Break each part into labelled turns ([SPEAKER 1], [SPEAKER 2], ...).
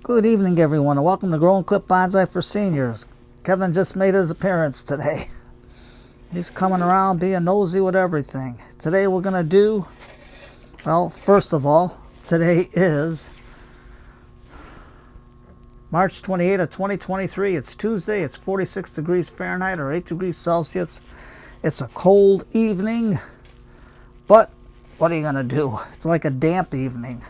[SPEAKER 1] Good evening, everyone, and welcome to Growing Clip Bonsai for Seniors. Kevin just made his appearance today. He's coming around being nosy with everything. Today we're going to do, well, first of all, today is March 28th of 2023. It's Tuesday. It's 46 degrees Fahrenheit or 8 degrees Celsius. It's a cold evening, but what are you going to do? It's like a damp evening.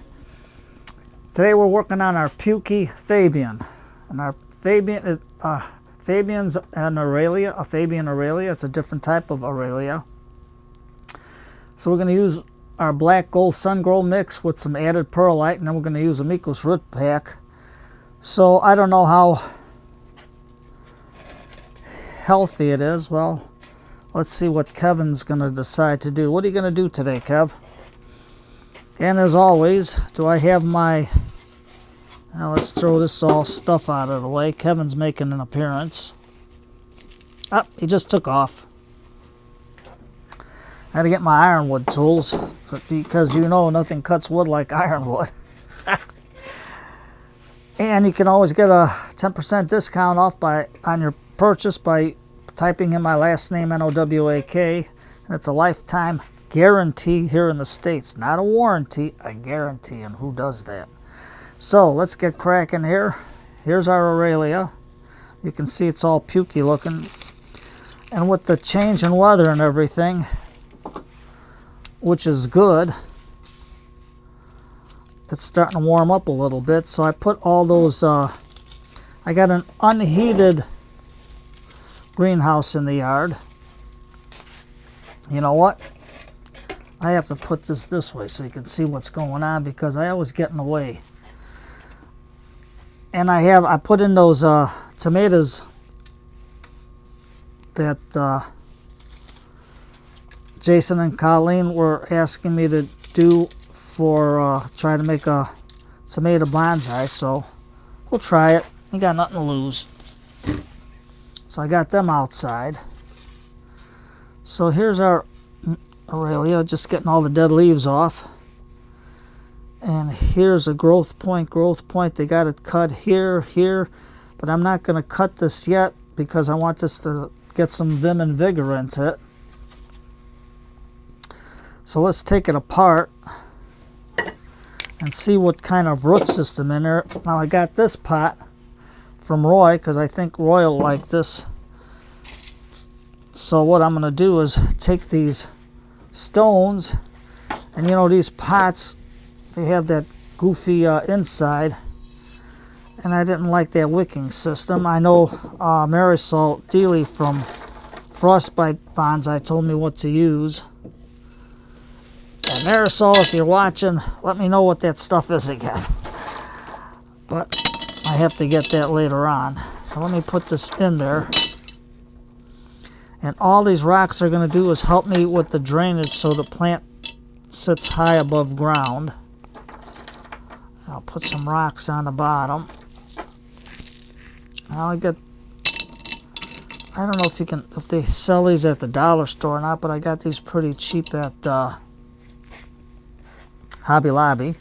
[SPEAKER 1] Today we're working on our Pukey Fabian, and our Fabian's an Aurelia, a Fabian Aralia. It's a different type of Aurelia. So we're going to use our black gold sun grow mix with some added perlite, and then we're going to use a Mykos root pack. So I don't know how healthy it is. Well, let's see what Kevin's going to decide to do. What are you going to do today, Kev? And as always, do I have my... Now let's throw this all stuff out of the way. Kevin's making an appearance. Ah, he just took off. I had to get my ironwood tools, because you know nothing cuts wood like ironwood. And you can always get a 10% discount off on your purchase by typing in my last name, N-O-W-A-K. And it's a lifetime guarantee here in the States. Not a warranty, a guarantee. And who does that? So let's get cracking here. Here's our Aurelia. You can see it's all pukey looking. And with the change in weather and everything, which is good, it's starting to warm up a little bit. So I put all those, I got an unheated greenhouse in the yard. You know what? I have to put this way so you can see what's going on, because I always get in the way. And I put in those tomatoes that Jason and Colleen were asking me to do for trying to make a tomato bonsai. So we'll try it. We got nothing to lose. So I got them outside. So here's our Aurelia, just getting all the dead leaves off. And here's a growth point. They got it cut here, but I'm not going to cut this yet because I want this to get some vim and vigor into it. So let's take it apart and see what kind of root system in there. Now I got this pot from Roy, because I think Roy will like this. So what I'm going to do is take these stones, and you know these pots, they have that goofy inside, and I didn't like that wicking system. I know Marisol Dealey from Frostbite Bonsai told me what to use. And Marisol, if you're watching, let me know what that stuff is again. But I have to get that later on. So let me put this in there. And all these rocks are going to do is help me with the drainage so the plant sits high above ground. I'll put some rocks on the bottom. Now I don't know if they sell these at the dollar store or not, but I got these pretty cheap at Hobby Lobby.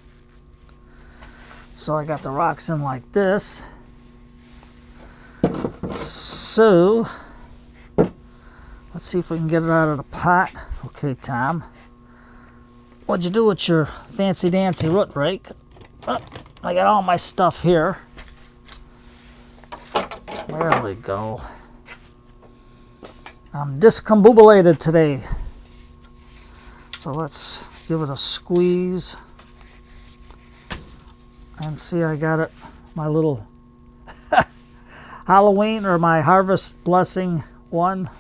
[SPEAKER 1] So I got the rocks in like this. So let's see if we can get it out of the pot. Okay, Tom. What'd you do with your fancy dancy root rake? Oh, I got all my stuff here. There we go. I'm discombobulated today. So let's give it a squeeze. And see, I got it, my little Halloween or my harvest blessing one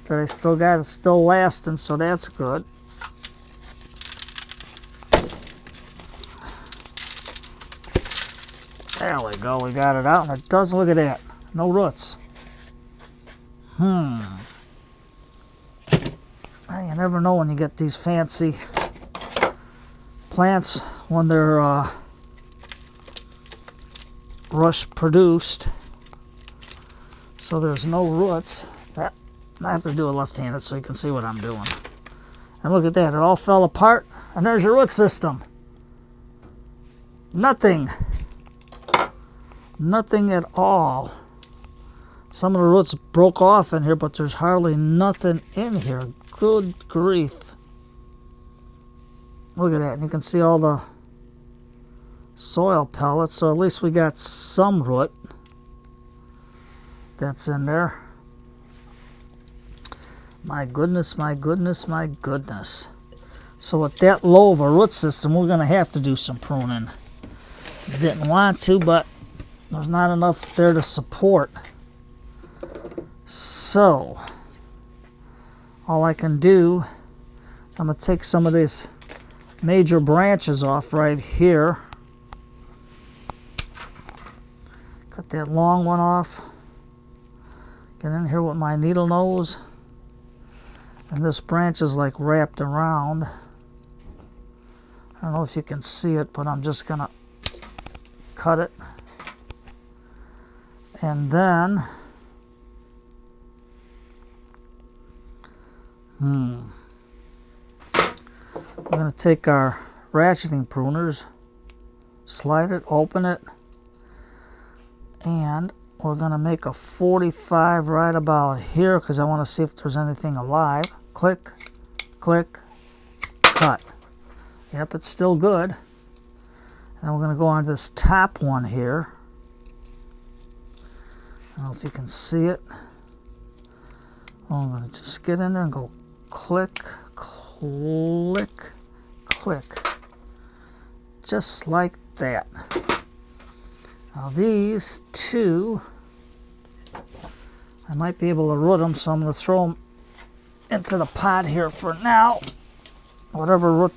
[SPEAKER 1] that I still got. It's still lasting, so that's good. There we go, we got it out, and it does, look at that, no roots. Well, you never know when you get these fancy plants when they're rush produced. So there's no roots. I have to do it left-handed so you can see what I'm doing. And look at that, it all fell apart, and there's your root system. Nothing. Nothing at all. Some of the roots broke off in here, but there's hardly nothing in here. Good grief. Look at that. And you can see all the soil pellets, so at least we got some root that's in there. My goodness, my goodness, my goodness. So with that low of a root system, we're going to have to do some pruning. Didn't want to, but there's not enough there to support. So all I can do is I'm going to take some of these major branches off right here. Cut that long one off. Get in here with my needle nose. And this branch is like wrapped around. I don't know if you can see it, but I'm just going to cut it. And then we're going to take our ratcheting pruners, slide it, open it, and we're going to make a 45 right about here because I want to see if there's anything alive. Click, click, cut. Yep, it's still good. And then we're going to go on this top one here. I don't know if you can see it. I'm going to just get in there and go click, click, click. Just like that. Now these two, I might be able to root them, so I'm going to throw them into the pot here for now. Whatever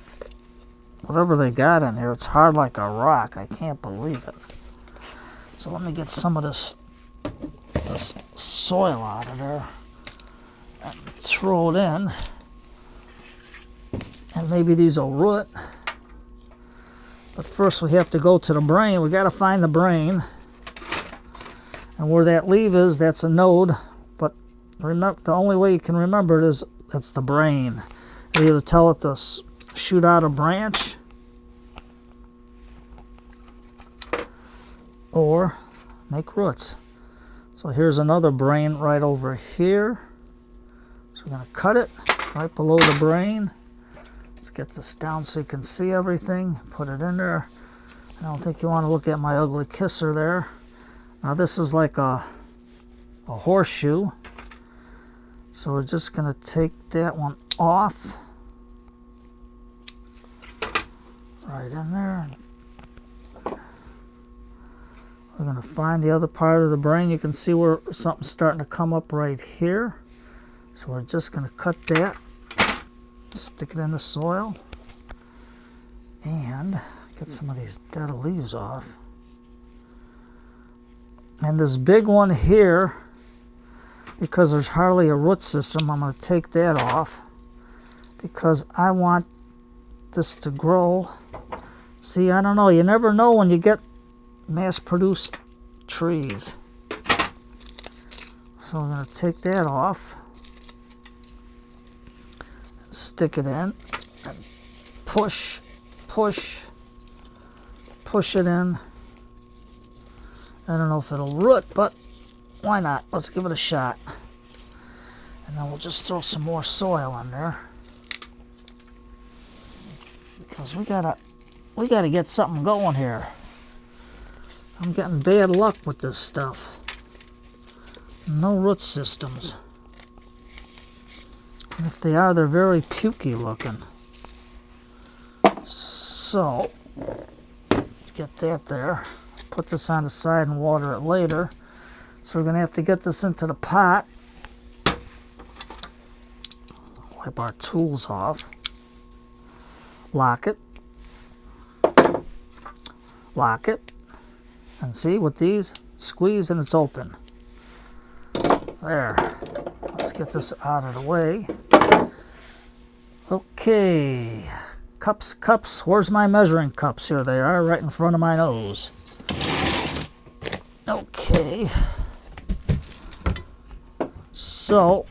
[SPEAKER 1] they got in here, it's hard like a rock. I can't believe it. So let me get some of this soil out of there and throw it in. And maybe these will root. But first we have to go to the brain. We got to find the brain. And where that leaf is, that's a node. But remember, the only way you can remember it is that's the brain. You either tell it to shoot out a branch or make roots. So here's another brain right over here. So we're going to cut it right below the brain. Let's get this down so you can see everything. Put it in there. I don't think you want to look at my ugly kisser there. Now this is like a horseshoe. So we're just going to take that one off. Right in there. We're going to find the other part of the brain. You can see where something's starting to come up right here. So we're just going to cut that. Stick it in the soil. And get some of these dead leaves off. And this big one here, because there's hardly a root system, I'm going to take that off. Because I want this to grow. See, I don't know. You never know when you get mass-produced trees. So I'm going to take that off and stick it in and push it in. I don't know if it'll root, but why not? Let's give it a shot. And then we'll just throw some more soil in there. Because we gotta get something going here. I'm getting bad luck with this stuff. No root systems. And if they are, they're very pukey looking. So, let's get that there. Put this on the side and water it later. So we're going to have to get this into the pot. Wipe our tools off. Lock it. Lock it. And see, with these, squeeze and it's open. There. Let's get this out of the way. Okay. Cups. Where's my measuring cups? Here they are, right in front of my nose. Okay. So,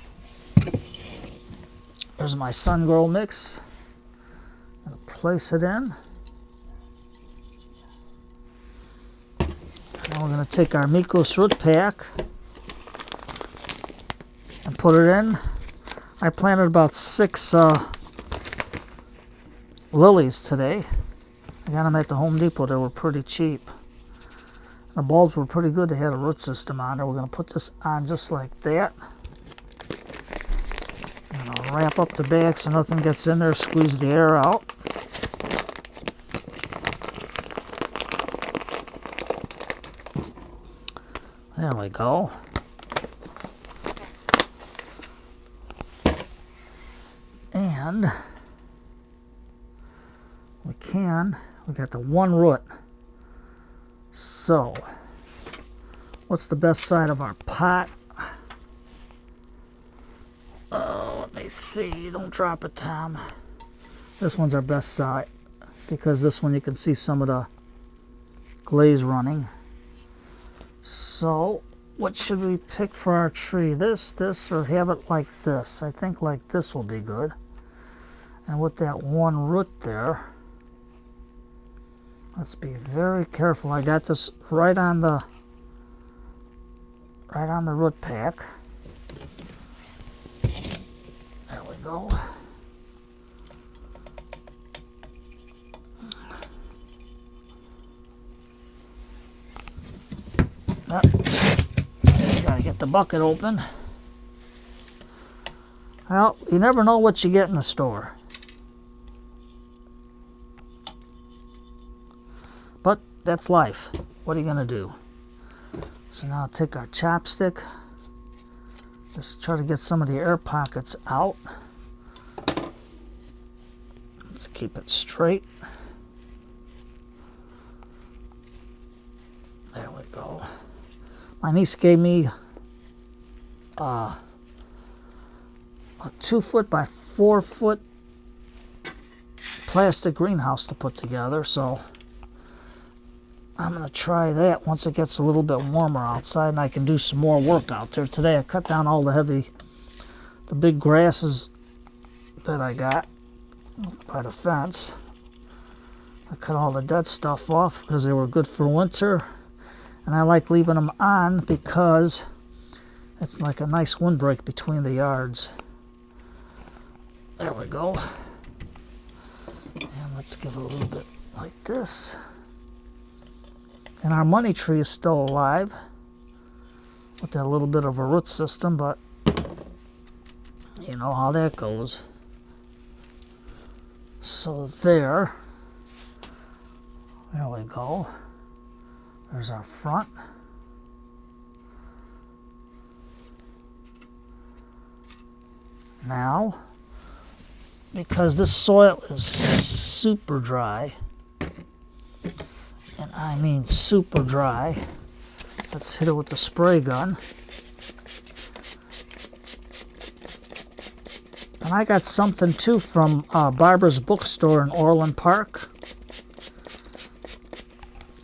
[SPEAKER 1] there's my sun-grow mix. I'm going to place it in. And We're going to take our Mykos root pack and put it in. I planted about 6 lilies today. I got them at the Home Depot. They were pretty cheap. The bulbs were pretty good. They had a root system on there. We're going to put this on just like that. I'm going to wrap up the bag so nothing gets in there. Squeeze the air out. There we go. And we got the one root. So, what's the best side of our pot? Oh, let me see. Don't drop it, Tom. This one's our best side because this one you can see some of the glaze running. So, what should we pick for our tree? This, or have it like this? I think like this will be good. And with that one root there, let's be very careful. I got this right on the root pack. There we go. Gotta get the bucket open. Well, you never know what you get in the store. But that's life. What are you gonna do? So now take our chopstick. Just try to get some of the air pockets out. Let's keep it straight. There we go. My niece gave me a 2-foot by 4-foot plastic greenhouse to put together, so I'm going to try that once it gets a little bit warmer outside and I can do some more work out there. Today I cut down all the big grasses that I got by the fence. I cut all the dead stuff off because they were good for winter. And I like leaving them on because it's like a nice windbreak between the yards. There we go. And let's give it a little bit like this. And our money tree is still alive with that little bit of a root system, but you know how that goes. So there we go. There's our front. Now, because this soil is super dry, and I mean super dry, let's hit it with the spray gun. And I got something too from Barbara's bookstore in Orland Park.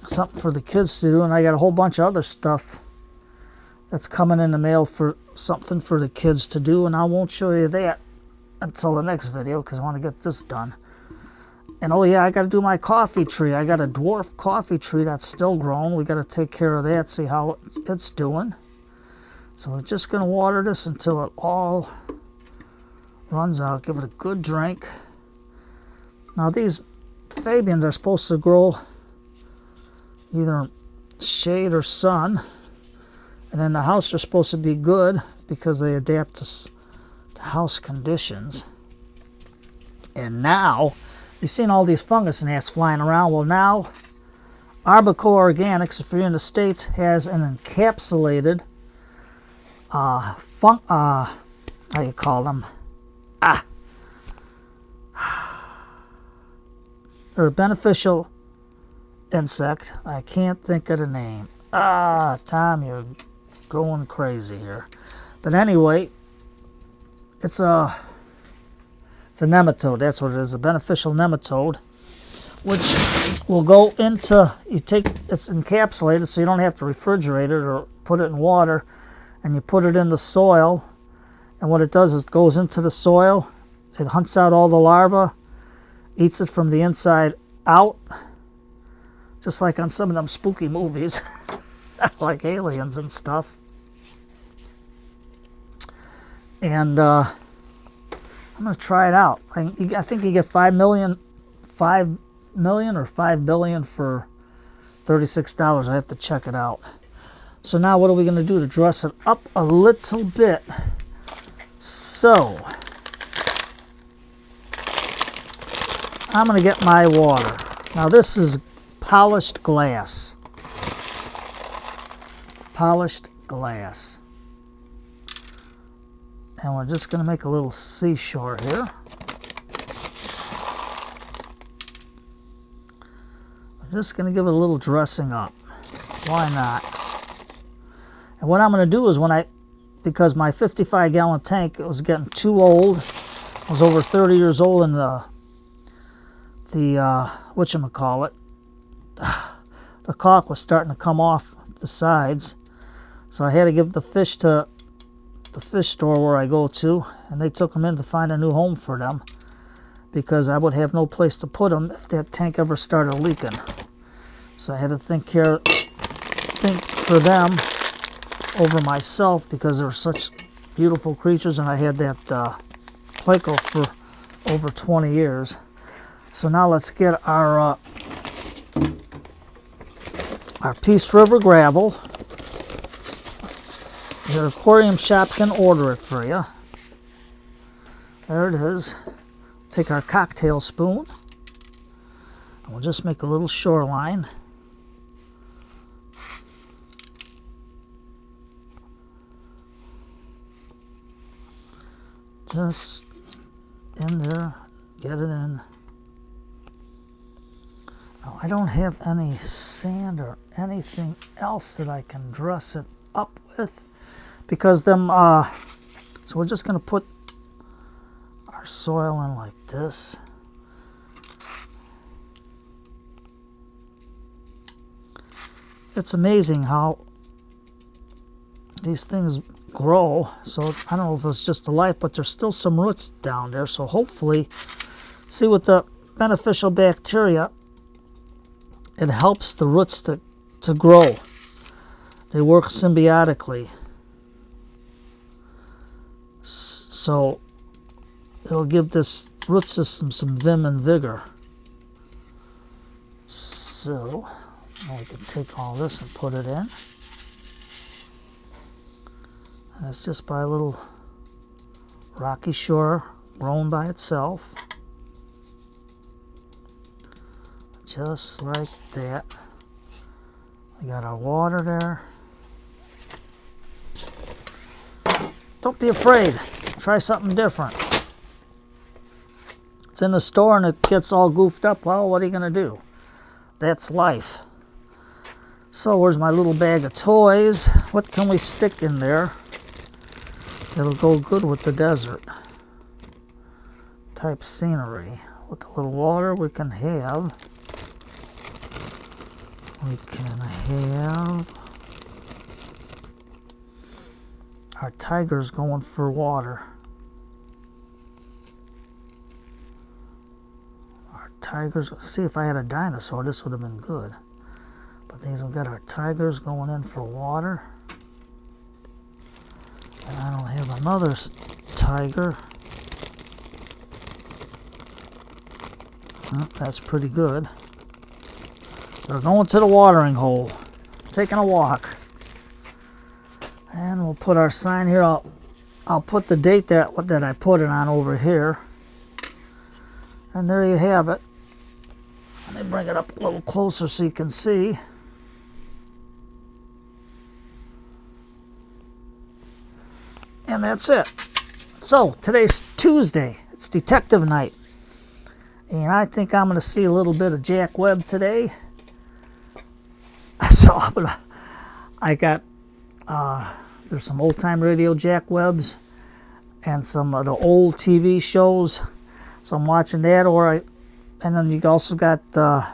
[SPEAKER 1] Something for the kids to do, and I got a whole bunch of other stuff that's coming in the mail for something for the kids to do, and I won't show you that until the next video because I want to get this done. And oh yeah, I got to do my coffee tree. I got a dwarf coffee tree that's still growing. We got to take care of that, see how it's doing. So we're just going to water this until it all runs out. Give it a good drink. Now these Fabians are supposed to grow either shade or sun, and in the house they're supposed to be good because they adapt to house conditions. And now you've seen all these fungus gnats flying around. Well, now Arbico Organics, if you're in the States, has an encapsulated how you call them, they're a beneficial insect. I can't think of the name. Tom, you're going crazy here. But anyway, it's a nematode. That's what it is, a beneficial nematode, which will go into, it's encapsulated so you don't have to refrigerate it or put it in water, and you put it in the soil, and what it does is it goes into the soil, it hunts out all the larvae, eats it from the inside out, just like on some of them spooky movies. like aliens and stuff. And I'm gonna try it out. I think you get 5 million or 5 billion for $36. I have to check it out. So now what are we gonna do to dress it up a little bit? So I'm gonna get my water. Now this is polished glass. Polished glass. And we're just going to make a little seashore here. We're just going to give it a little dressing up. Why not? And what I'm going to do is because my 55-gallon tank, it was getting too old. I was over 30 years old, and whatchamacallit, the caulk was starting to come off the sides. So I had to give the fish to the fish store where I go to, and they took them in to find a new home for them, because I would have no place to put them if that tank ever started leaking. So I had to think for them over myself, because they're such beautiful creatures, and I had that Mykos for over 20 years. So now let's get our Peace River gravel. Your aquarium shop can order it for you. There it is. Take our cocktail spoon, and we'll just make a little shoreline. Just in there, get it in. Now, I don't have any sand or anything else that I can dress it up with, because them, so we're just going to put our soil in like this. It's amazing how these things grow. So I don't know if it's just the light, but there's still some roots down there. So hopefully, see, with the beneficial bacteria, it helps the roots to grow. They work symbiotically. So it'll give this root system some vim and vigor. So we can take all this and put it in. And it's just by a little rocky shore grown by itself. Just like that. We got our water there. Don't be afraid. Try something different. It's in the store and it gets all goofed up. Well, what are you going to do? That's life. So where's my little bag of toys? What can we stick in there that'll go good with the desert type scenery? With the little water we can have our tigers going for water. Our tigers, see, if I had a dinosaur, this would have been good. But these have got our tigers going in for water. And I don't have another tiger. Oh, that's pretty good. They're going to the watering hole, taking a walk. And we'll put our sign here. I'll put the date that I put it on over here. And there you have it. Let me bring it up a little closer so you can see. And that's it. So today's Tuesday. It's detective night. And I think I'm going to see a little bit of Jack Webb today. So I got, there's some old time radio Jack Webbs and some of the old TV shows. So I'm watching that. And then you also got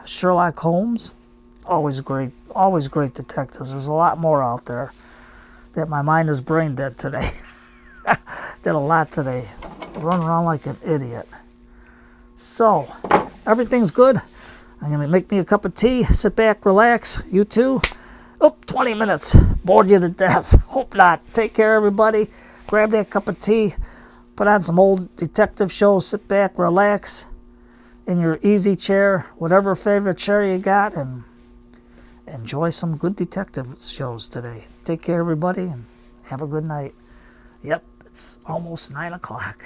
[SPEAKER 1] Sherlock Holmes. Always great detectives. There's a lot more out there. That my mind is brain dead today. Did a lot today. Running around like an idiot. So, everything's good. I'm going to make me a cup of tea, sit back, relax, you too, Oh, 20 minutes. Bored you to death. Hope not. Take care, everybody. Grab that cup of tea. Put on some old detective shows. Sit back, relax in your easy chair, whatever favorite chair you got, and enjoy some good detective shows today. Take care, everybody, and have a good night. Yep, it's almost 9 o'clock.